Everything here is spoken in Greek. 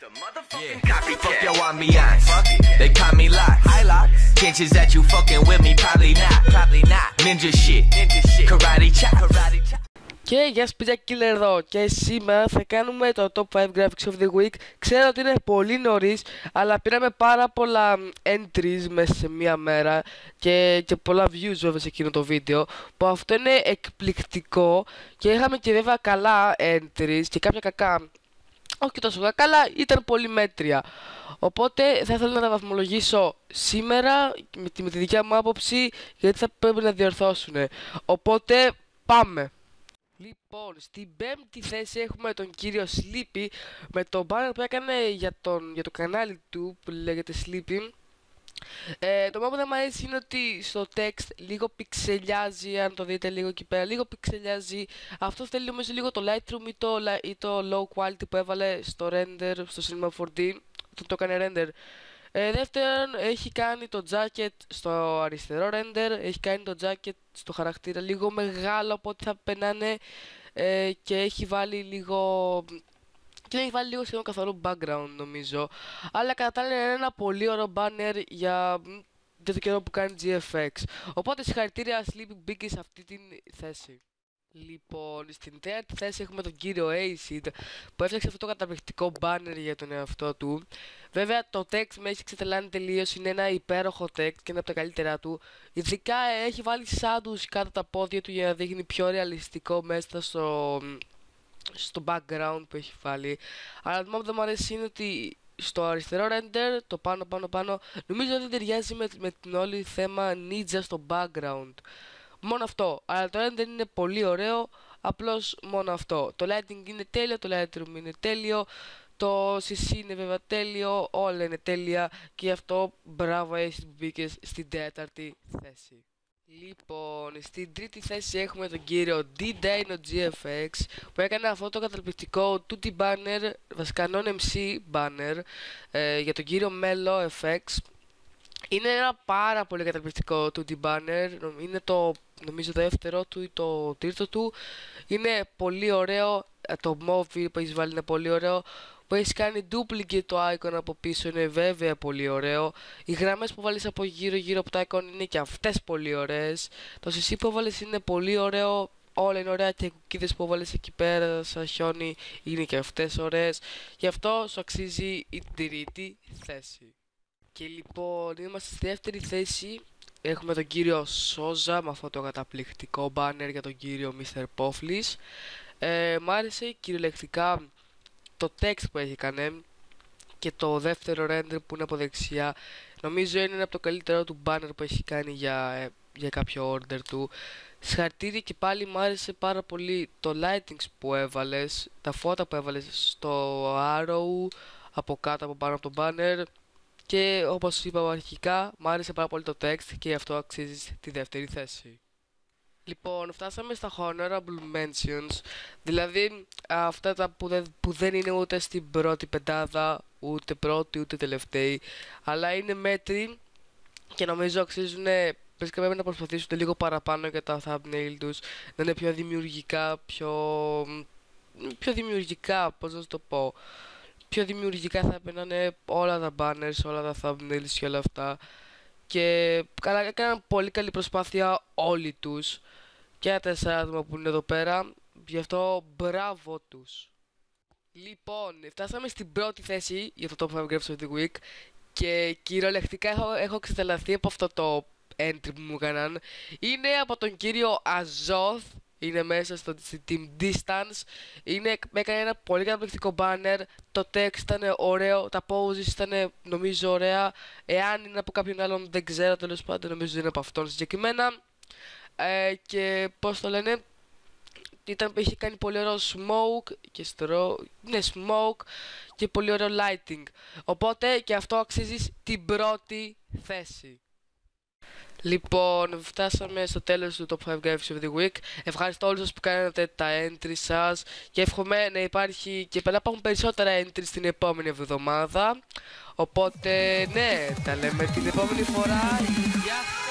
Yeah, fuck your ambiance. They call me Locks. Chances that you fucking with me, probably not. Ninja shit, karate chop. Και γεια σας παιδιά, Killer εδώ και σήμερα θα κάνουμε το Top 5 Graphics of the Week. Ξέρω ότι είναι πολύ νωρίς, αλλά πήραμε πάρα πολλά entries μέσα σε μία μέρα και πολλά views βέβαια σε εκείνο το βίντεο, που αυτό είναι εκπληκτικό. Και είχαμε και βέβαια καλά entries και κάποια κακά, όχι τόσο κακά, αλλά ήταν πολύ μέτρια. Οπότε θα ήθελα να τα βαθμολογήσω σήμερα με τη δικιά μου άποψη, γιατί θα πρέπει να διορθώσουν. Οπότε πάμε. Λοιπόν, στην πέμπτη θέση έχουμε τον κύριο Sleepy με το banner που έκανε για το κανάλι του που λέγεται Sleepy. Το μόνο που δεν μου αρέσει είναι ότι στο text λίγο πιξελιάζει, αν το δείτε λίγο εκεί πέρα, λίγο πιξελιάζει. Αυτό θέλει νομίζω λίγο το Lightroom ή το low quality που έβαλε στο render, στο Cinema 4D, το έκανε render. Δεύτερον, έχει κάνει το jacket στο αριστερό render, έχει κάνει το jacket στο χαρακτήρα λίγο μεγάλο από ό,τι θα πενάνε, και έχει βάλει λίγο... Και έχει βάλει λίγο σχεδόν καθαρό background νομίζω. Αλλά κατά τα άλλα είναι ένα πολύ ωραίο banner για το καιρό που κάνει GFX. Οπότε συγχαρητήρια Sleepy, μπήκε σε αυτή τη θέση. Λοιπόν, στην τέταρτη θέση έχουμε τον κύριο Acid που έφτιαξε αυτό το καταπληκτικό banner για τον εαυτό του. Βέβαια το text με έχει ξετελάνει τελείως, είναι ένα υπέροχο text και είναι από τα καλύτερά του. Ειδικά έχει βάλει shadows κάτω τα πόδια του για να δείχνει πιο ρεαλιστικό μέσα στο background που έχει βάλει. Αλλά το μόνο που δεν μου αρέσει είναι ότι στο αριστερό render, το πάνω νομίζω ότι ταιριάζει με την όλη θέμα ninja στο background. Μόνο αυτό, αλλά το render είναι πολύ ωραίο, απλώς μόνο αυτό. Το lighting είναι τέλειο, το Lightroom είναι τέλειο, το CC είναι βέβαια τέλειο, όλα είναι τέλεια και γι' αυτό μπράβο εσύ που μπήκες στην τέταρτη θέση. Λοιπόν, στην τρίτη θέση έχουμε τον κύριο D-Dino GFX που έκανε αυτό το καταπληκτικό 2D banner, βασικά non-MC banner, για τον κύριο Melo FX. Είναι ένα πάρα πολύ καταπληκτικό 2D banner, είναι νομίζω το δεύτερο του ή το τρίτο του. Είναι πολύ ωραίο, το movie που έχει βάλει είναι πολύ ωραίο. Που έχει κάνει duplicate το icon από πίσω είναι βέβαια πολύ ωραίο. Οι γραμμές που βάλεις από γύρω από το icon είναι και αυτές πολύ ωραίες. Το CC που βάλεις είναι πολύ ωραίο, όλα είναι ωραία και οι κουκίδες που βάλεις εκεί πέρα σαν χιόνι είναι και αυτές ωραίες. Γι' αυτό σου αξίζει η τρίτη θέση. Και λοιπόν είμαστε στη δεύτερη θέση. Έχουμε τον κύριο Σόζα με αυτό το καταπληκτικό banner για τον κύριο Mr. Poflis. Μ' άρεσε κυριολεκτικά το text που έχει κάνει και το δεύτερο render που είναι από δεξιά. Νομίζω είναι ένα από το καλύτερο του banner που έχει κάνει για κάποιο order του. Συγχαρητήρια και πάλι μου άρεσε πάρα πολύ το lightings που έβαλες, τα φώτα που έβαλες στο arrow από κάτω από πάνω από το banner. Και όπως είπα αρχικά, μου άρεσε πάρα πολύ το text και γι' αυτό αξίζει τη δεύτερη θέση. Λοιπόν, φτάσαμε στα honorable mentions, δηλαδή αυτά τα που δεν είναι ούτε στην πρώτη πεντάδα, ούτε πρώτη ούτε τελευταίοι, αλλά είναι μέτροι και νομίζω αξίζουν. Βασικά πρέπει να προσπαθήσουν λίγο παραπάνω για τα thumbnail τους, να είναι πιο δημιουργικά, πιο δημιουργικά, πώς να το πω. Πιο δημιουργικά θα έπαιρναν να είναι όλα τα banners, όλα τα thumbnails και όλα αυτά. Και έκαναν πολύ καλή προσπάθεια όλοι τους. Και τα 4 άτομα που είναι εδώ πέρα. Γι' αυτό μπράβο τους. Λοιπόν, φτάσαμε στην πρώτη θέση για το Top 5 Graphics of the Week. Και κυριολεκτικά έχω ξετελαθεί από αυτό το entry που μου έκαναν. Είναι από τον κύριο Azoth. Είναι μέσα στο Team Distance. Έκανε ένα πολύ καταπληκτικό banner. Το text ήταν ωραίο. Τα poses ήταν νομίζω ωραία. Εάν είναι από κάποιον άλλον δεν ξέρω, τέλος πάντων νομίζω είναι από αυτόν συγκεκριμένα. Και πώς το λένε, είχε κάνει πολύ ωραίο smoke και smoke και πολύ ωραίο lighting. Οπότε και αυτό αξίζει την πρώτη θέση. Λοιπόν, φτάσαμε στο τέλος του Top 5 Graphics of the Week. Ευχαριστώ όλους σας που κάνατε τα entries σας και εύχομαι να υπάρχει και να υπάρχουν περισσότερα entries την επόμενη εβδομάδα. Οπότε, ναι, τα λέμε την επόμενη φορά. Γεια σας!